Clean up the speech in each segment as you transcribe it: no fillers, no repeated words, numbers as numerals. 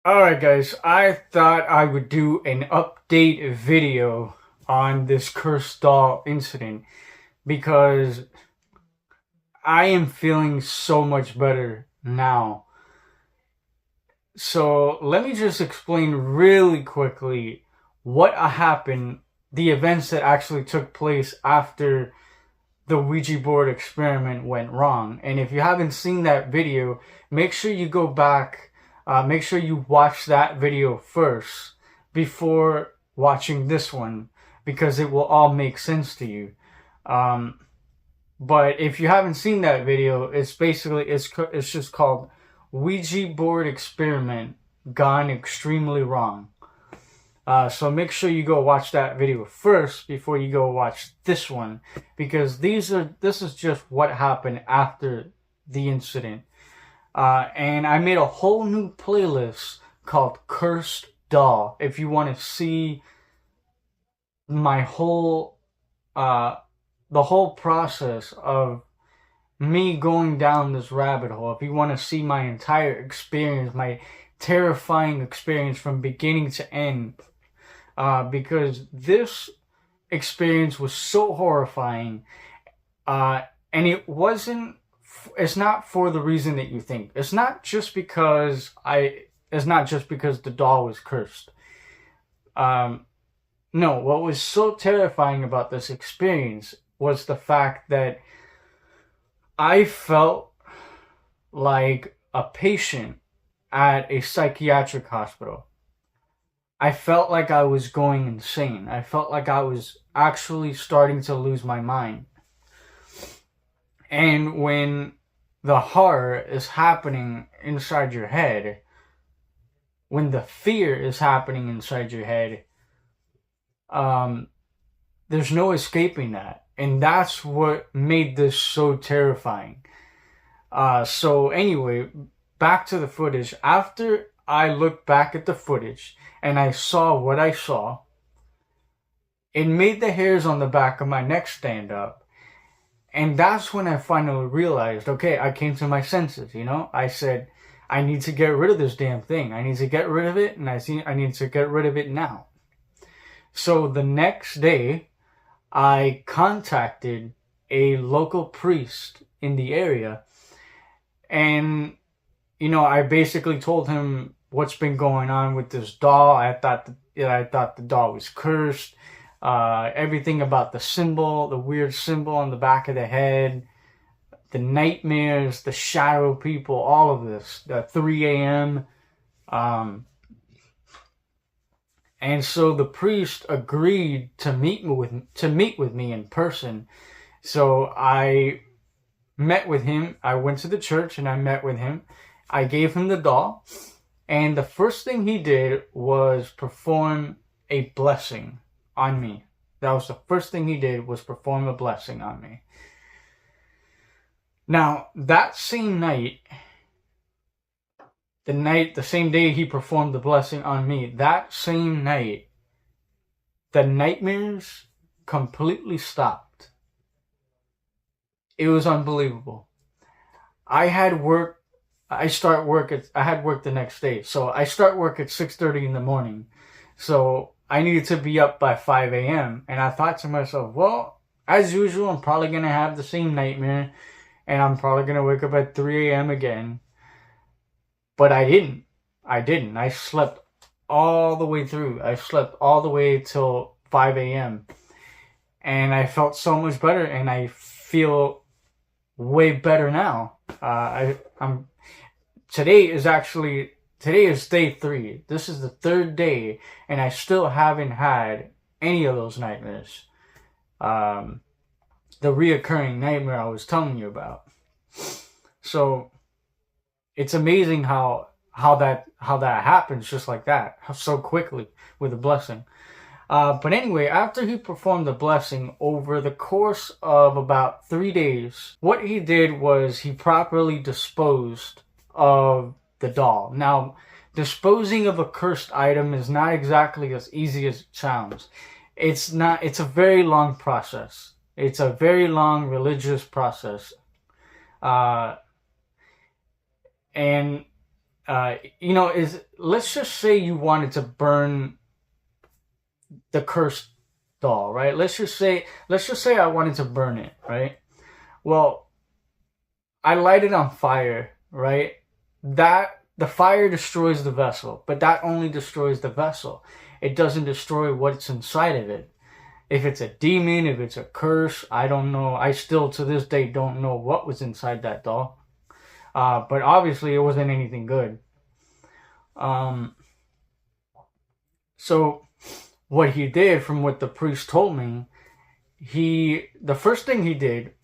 Alright guys, I thought I would do an update video on this cursed doll incident because I am feeling so much better now. So let me just explain really quickly what happened, the events that actually took place after the Ouija board experiment went wrong. And if you haven't seen that video, make sure you go back, make sure you watch that video first before watching this one because it will all make sense to you. Um, but if you haven't seen that video, it's just called Ouija board experiment gone extremely wrong. So make sure you go watch that video first before you go watch this one, because this is just what happened after the incident. And I made a whole new playlist called Cursed Doll. If you want to see my whole the whole process of me going down this rabbit hole, if you want to see my entire experience, my terrifying experience from beginning to end, because this experience was so horrifying, and it's not for the reason that you think. It's not just because the doll was cursed. Um, no, what was so terrifying about this experience was the fact that I felt like a patient at a psychiatric hospital. I felt like I was going insane. I felt like I was actually starting to lose my mind. And when the horror is happening inside your head, when the fear is happening inside your head, um, there's no escaping that. And that's what made this so terrifying. So anyway, back to the footage. After I looked back at the footage and I saw what I saw, it made the hairs on the back of my neck stand up. And that's when I finally realized, okay, I came to my senses, you know? I said, I need to get rid of this damn thing. I need to get rid of it, and I need to get rid of it now. So the next day, I contacted a local priest in the area, and I basically told him what's been going on with this doll. I thought the doll was cursed. Everything about the symbol, the weird symbol on the back of the head, the nightmares, the shadow people, all of this, the 3 a.m. And so the priest agreed to meet with me in person. So I met with him. I went to the church and I met with him. I gave him the doll, and the first thing he did was perform a blessing on me. That was the first thing he did, was perform a blessing on me. Now, that same night, the same day he performed the blessing on me, that same night, the nightmares completely stopped. It was unbelievable. I had work I had work the next day. So I start work at 6:30 in the morning. So I needed to be up by 5 a.m. And I thought to myself, well, as usual, I'm probably going to have the same nightmare and I'm probably going to wake up at 3 a.m. again. But I didn't. I slept all the way through. I slept all the way till 5 a.m. And I felt so much better, and I feel way better now. I'm today is day 3. This is the 3rd day, and I still haven't had any of those nightmares. The reoccurring nightmare I was telling you about. So it's amazing how that happens just like that, so quickly, with a blessing. But anyway, after he performed the blessing over the course of about 3 days, what he did was he properly disposed of the doll. Now, disposing of a cursed item is not exactly as easy as it sounds. It's a very long process. It's a very long religious process. And is, let's just say you wanted to burn the cursed doll, right? Let's just say I wanted to burn it, right? Well, I light it on fire, right? That the fire destroys the vessel, but that only destroys the vessel. It doesn't destroy what's inside of it. If it's a demon, if it's a curse, I don't know. I still to this day don't know what was inside that doll. But obviously it wasn't anything good. Um, so what he did, from what the priest told me, the first thing he did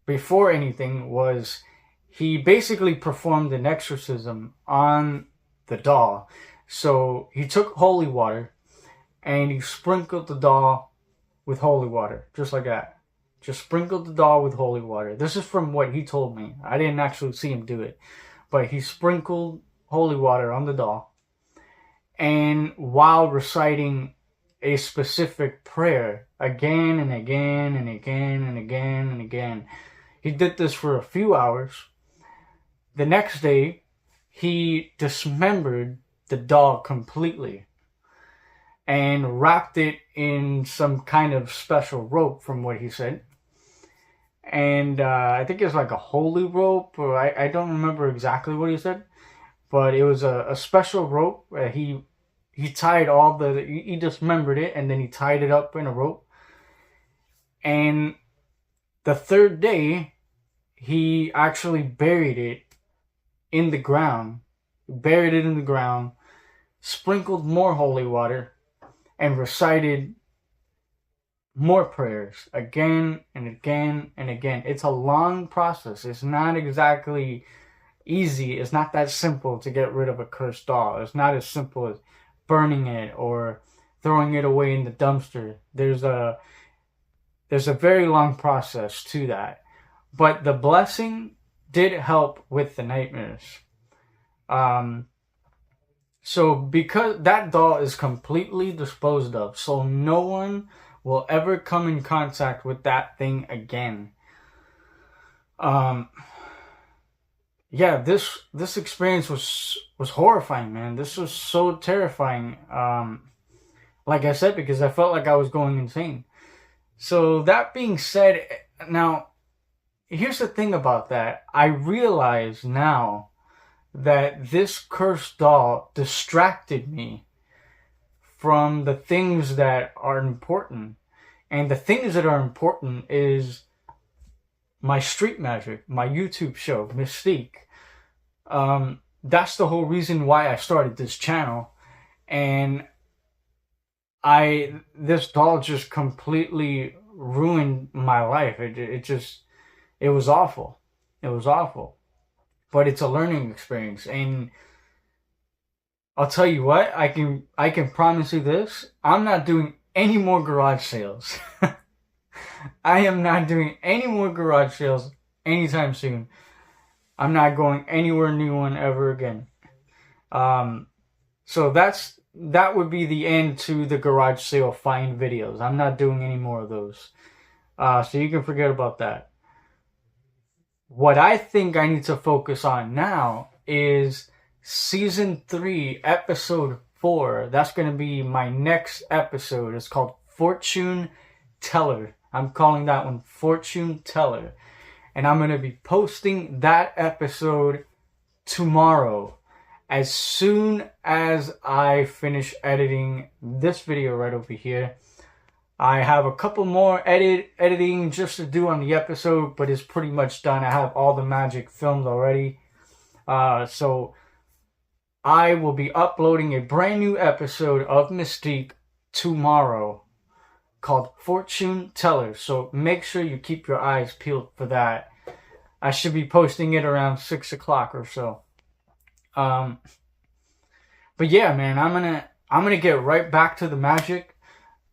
before anything was he basically performed an exorcism on the doll. So he took holy water and he sprinkled the doll with holy water, just like that. Just sprinkled the doll with holy water. This is from what he told me. I didn't actually see him do it. But he sprinkled holy water on the doll. And while reciting a specific prayer again and again and again and again and again, he did this for a few hours. The next day, he dismembered the doll completely and wrapped it in some kind of special rope, from what he said. And I think it was like a holy rope, or I don't remember exactly what he said, but it was a special rope. He tied he dismembered it, and then he tied it up in a rope. And the third day, he actually buried it in the ground, sprinkled more holy water, and recited more prayers again and again and again. It's a long process. It's not exactly easy. It's not that simple to get rid of a cursed doll. It's not as simple as burning it or throwing it away in the dumpster. There's a very long process to that. But the blessing did help with the nightmares. So because that doll is completely disposed of, so no one will ever come in contact with that thing again. Yeah, this experience was horrifying, man. This was so terrifying. Like I said, because I felt like I was going insane. So that being said, now here's the thing about that. I realize now that this cursed doll distracted me from the things that are important. And the things that are important is my street magic, my YouTube show, Mystique. That's the whole reason why I started this channel. And this doll just completely ruined my life. It was awful. It was awful. But it's a learning experience. And I'll tell you what, I can promise you this. I'm not doing any more garage sales. I am not doing any more garage sales anytime soon. I'm not going anywhere new one ever again. So that would be the end to the garage sale find videos. I'm not doing any more of those. So you can forget about that. What I think I need to focus on now is Season 3, Episode 4. That's going to be my next episode. It's called Fortune Teller. I'm calling that one Fortune Teller. And I'm going to be posting that episode tomorrow, as soon as I finish editing this video right over here. I have a couple more editing just to do on the episode, but it's pretty much done. I have all the magic filmed already. So I will be uploading a brand new episode of Mystique tomorrow called Fortune Teller. So make sure you keep your eyes peeled for that. I should be posting it around 6 o'clock or so. But yeah, man, I'm gonna get right back to the magic,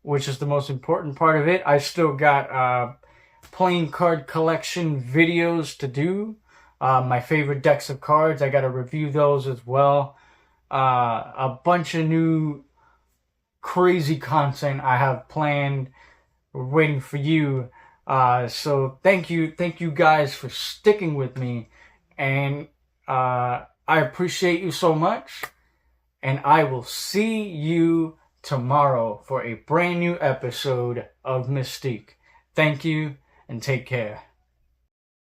which is the most important part of it. I still got playing card collection videos to do. My favorite decks of cards, I gotta review those as well. A bunch of new crazy content I have planned, waiting for you. So thank you guys for sticking with me, and I appreciate you so much, and I will see you tomorrow for a brand new episode of Mystique. Thank you, and take care.